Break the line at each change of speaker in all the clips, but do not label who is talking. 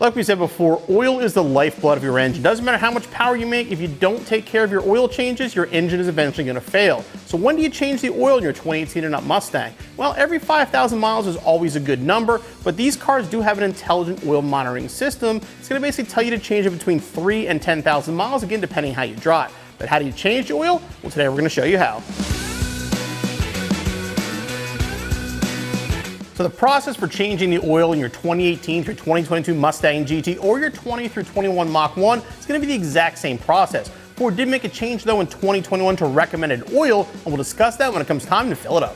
Like we said before, oil is the lifeblood of your engine. Doesn't matter how much power you make, if you don't take care of your oil changes, your engine is eventually going to fail. So when do you change the oil in your 2018 and up Mustang? Well, every 5,000 miles is always a good number, but these cars do have an intelligent oil monitoring system. It's going to basically tell you to change it between 3 and 10,000 miles, again, depending how you drive. But how do you change the oil? Well, today we're going to show you how. So the process for changing the oil in your 2018 through 2022 Mustang GT or your 20 through 21 Mach 1 is going to be the exact same process. Ford did make a change though in 2021 to recommended oil, and we'll discuss that when it comes time to fill it up.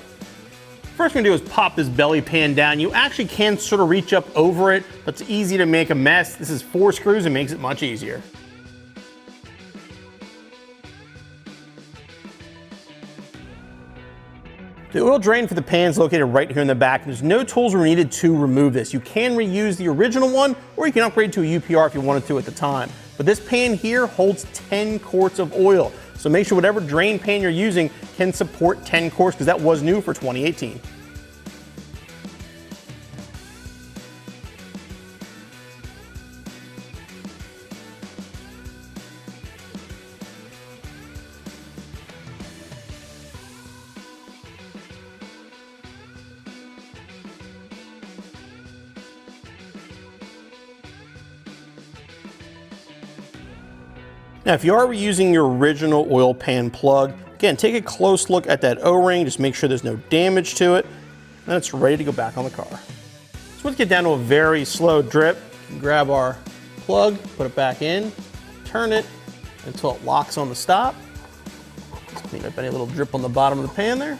First we're going to do is pop this belly pan down. You actually can sort of reach up over it, but it's easy to make a mess. This is 4 screws and makes it much easier. The oil drain for the pan is located right here in the back, and there's no tools were needed to remove this. You can reuse the original one, or you can upgrade to a UPR if you wanted to at the time. But this pan here holds 10 quarts of oil. So make sure whatever drain pan you're using can support 10 quarts, because that was new for 2018. Now, if you are reusing your original oil pan plug, again, take a close look at that O-ring, just make sure there's no damage to it, and it's ready to go back on the car. So let's get down to a very slow drip. Grab our plug, put it back in, turn it until it locks on the stop. Just clean up any little drip on the bottom of the pan there.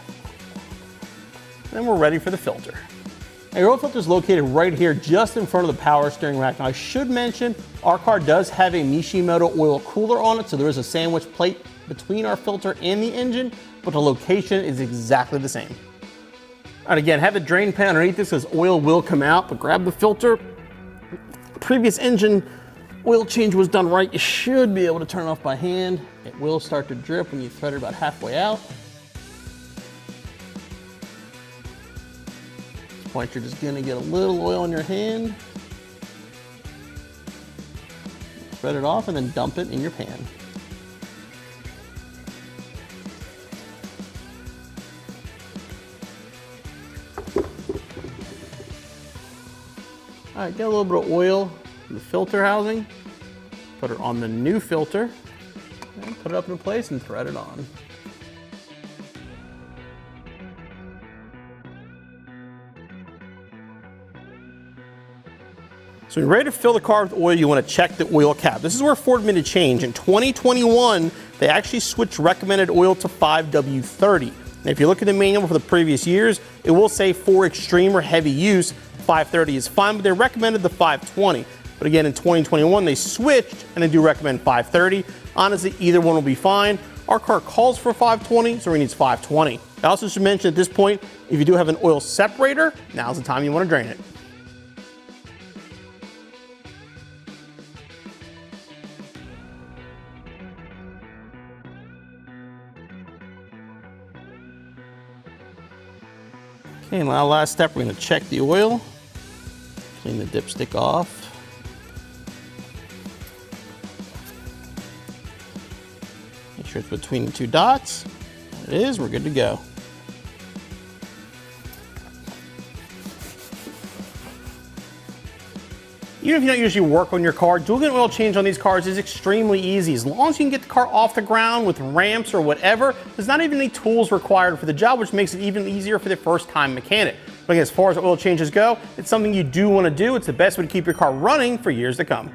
And we're ready for the filter. Now, your oil filter is located right here just in front of the power steering rack. Now I should mention our car does have a Mishimoto oil cooler on it, so there is a sandwich plate between our filter and the engine, but the location is exactly the same. All right, again, have a drain pan underneath this because oil will come out, but grab the filter. Previous engine oil change was done right. You should be able to turn it off by hand. It will start to drip when you thread it about halfway out. Point, you're just going to get a little oil in your hand, spread it off, and then dump it in your pan. All right, get a little bit of oil in the filter housing, put it on the new filter, and put it up in place and thread it on. So when you're ready to fill the car with oil, you want to check the oil cap. This is where Ford made a change. In 2021, they actually switched recommended oil to 5W30. Now, if you look at the manual for the previous years, it will say for extreme or heavy use, 530 is fine, but they recommended the 520. But again, in 2021, they switched and they do recommend 530. Honestly, either one will be fine. Our car calls for 520, so it needs 520. I also should mention at this point, if you do have an oil separator, now's the time you want to drain it. Okay, now last step, we're going to check the oil, clean the dipstick off. Make sure it's between the 2 dots. There it is, we're good to go. Even if you don't usually work on your car, doing an oil change on these cars is extremely easy. As long as you can get the car off the ground with ramps or whatever, there's not even any tools required for the job, which makes it even easier for the first-time mechanic. But again, as far as oil changes go, it's something you do want to do. It's the best way to keep your car running for years to come.